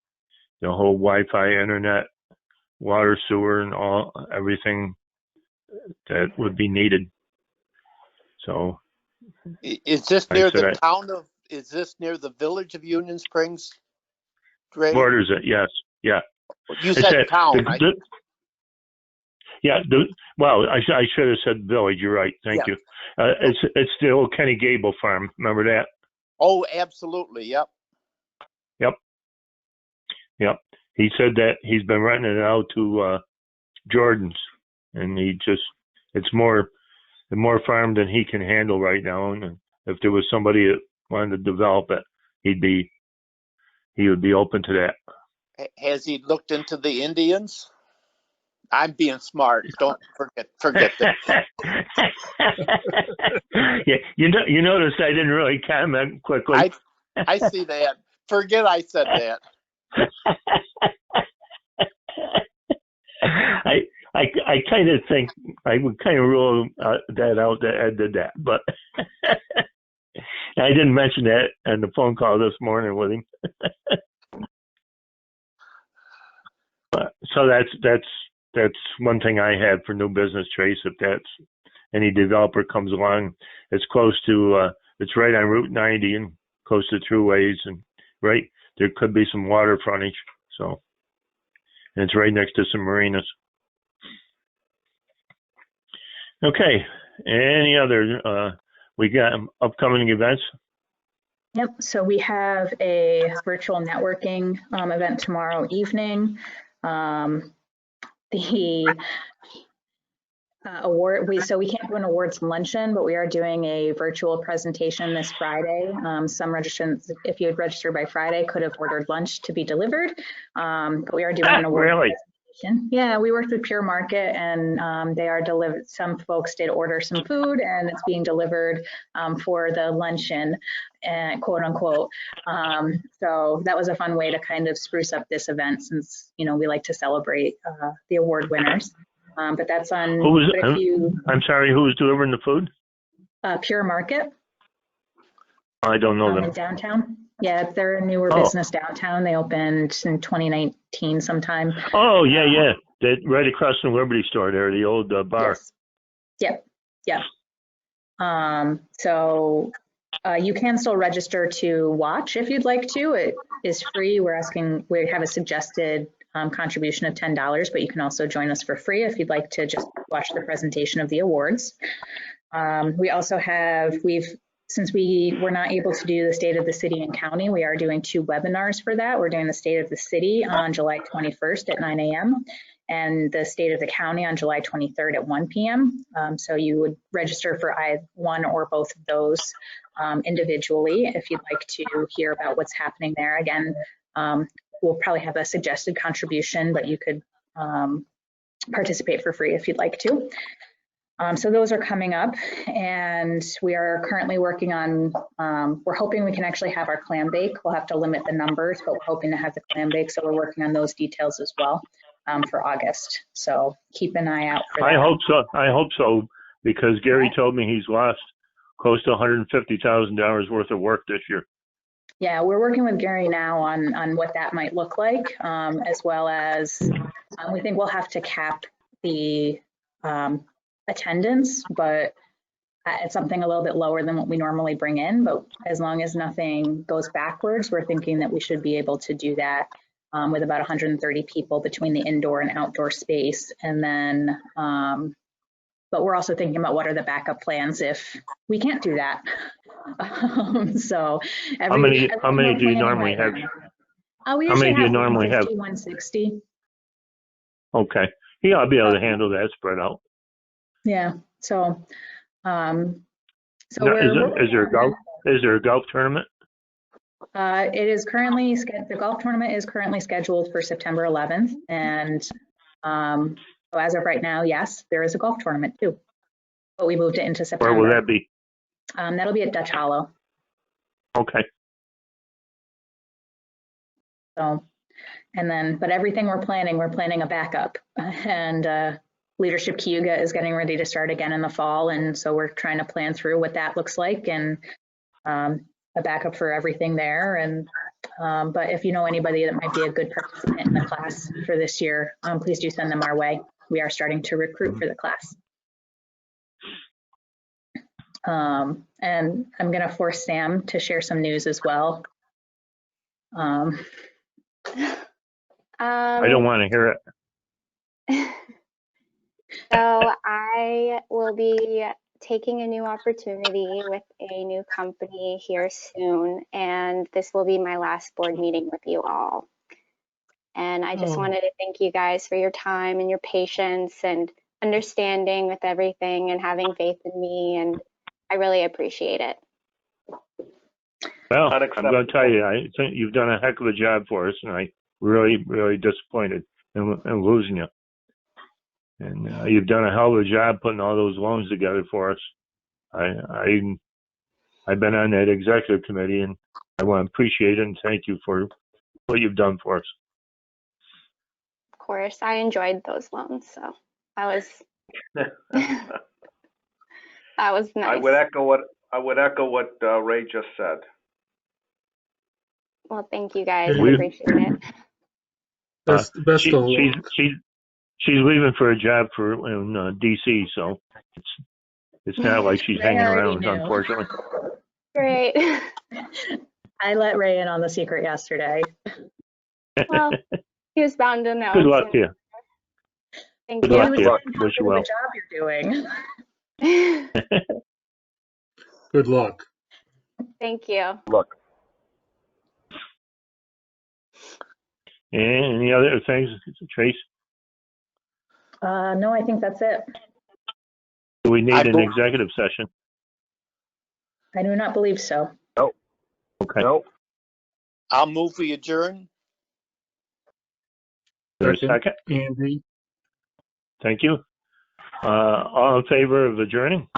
the whole Wi-Fi, internet, water, sewer, and everything that would be needed. So, is this near the town of? Is this near the village of Union Springs? Ray? Borders it, yes, yeah. You said town. Well, I should have said village. You're right. Thank you. It's the old Kenny Gable farm. Remember that? Oh, absolutely. Yep. He said that he's been renting it out to Jordan's, and it's more farm than he can handle right now. And if there was somebody that wanted to develop it, he would be open to that. Has he looked into the Indians? I'm being smart. Don't forget that. Yeah, you notice I didn't really comment quickly. I see that. Forget I said that. I kind of think I would kind of rule that out that Ed did that, but I didn't mention that in the phone call this morning with him. So that's one thing I had for new business, Trace. If that's any developer comes along, it's close to it's right on Route 90 and close to throughways, and right there could be some water frontage. So, and it's right next to some marinas. Okay. Any other? We got upcoming events. Yep. So we have a virtual networking event tomorrow evening. The so we can't do an awards luncheon, but we are doing a virtual presentation this Friday. Some registrants, if you had registered by Friday, could have ordered lunch to be delivered. But we are doing an awards presentation. Yeah, we worked with Pure Market, and they are delivered. Some folks did order some food, and it's being delivered for the luncheon, quote unquote. So that was a fun way to kind of spruce up this event, since we like to celebrate the award winners. But that's on. I'm sorry, who was delivering the food? Pure Market. I don't know them. In downtown. Yeah, they're a newer business downtown. They opened in 2019 sometime. Oh, yeah. Right across from the Liberty Store there, the old bar. Yes. Yep. So you can still register to watch if you'd like to. It is free. We have a suggested contribution of $10, but you can also join us for free if you'd like to just watch the presentation of the awards. We also have, since we were not able to do the State of the City and County, we are doing 2 webinars for that. We're doing the State of the City on July 21st at 9 a.m. and the State of the County on July 23rd at 1 p.m. So you would register for either one or both of those individually if you'd like to hear about what's happening there. Again, we'll probably have a suggested contribution, but you could participate for free if you'd like to. So those are coming up, and we are currently working on, we're hoping we can actually have our clam bake. We'll have to limit the numbers, but we're hoping to have the clam bake. So we're working on those details as well for August. So keep an eye out for that. I hope so, because Gary told me he's lost close to $150,000 worth of work this year. Yeah, we're working with Gary now on what that might look like, as well as we think we'll have to cap the attendance, but it's something a little bit lower than what we normally bring in. But as long as nothing goes backwards, we're thinking that we should be able to do that with about 130 people between the indoor and outdoor space. And then, but we're also thinking about what are the backup plans if we can't do that. So how many do you normally have? We usually have 160. Okay. Yeah, I'll be able to handle that spread out. Yeah. So, so Now, we're is there a golf tournament? it is currently the golf tournament is currently scheduled for September 11th, and so as of right now, yes, there is a golf tournament too, but we moved it into September. Where will that be? That'll be at Dutch Hollow. Okay. So, and then, but everything we're planning a backup, and Leadership Cayuga is getting ready to start again in the fall, and so we're trying to plan through what that looks like, and a backup for everything there. And but if you know anybody that might be a good participant in the class for this year, please do send them our way. We are starting to recruit for the class. And I'm going to force Sam to share some news as well. I don't want to hear it. So I will be taking a new opportunity with a new company here soon, and this will be my last board meeting with you all. And I just wanted to thank you guys for your time and your patience and understanding with everything and having faith in me, and I really appreciate it. Well, I'm going to tell you, I think you've done a heck of a job for us, and I really disappointed in losing you. And you've done a hell of a job putting all those loans together for us. I've been on that executive committee, and I want to appreciate it and thank you for what you've done for us. Of course, I enjoyed those loans, so that was that was nice. I would echo what Ray just said. Well, thank you guys. I appreciate it. That's the best of luck. She's leaving for a job in DC, so it's not like she's hanging around, unfortunately. Great. I let Ray in on the secret yesterday. Well, he was bound to know. Good luck to you. Thank Good you. luck to you. Wish you well. The job you're doing. Good luck. Thank you. Look. And any other things, Trace? No, I think that's it. Do we need an executive session? I do not believe so. Nope. Okay. Nope. I'll move we adjourn. There's a second? Andy. Thank you. All in favor of adjourning?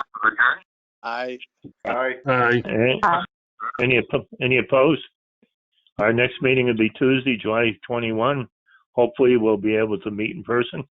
Aye. Any opposed? Our next meeting will be Tuesday, July 21. Hopefully we'll be able to meet in person.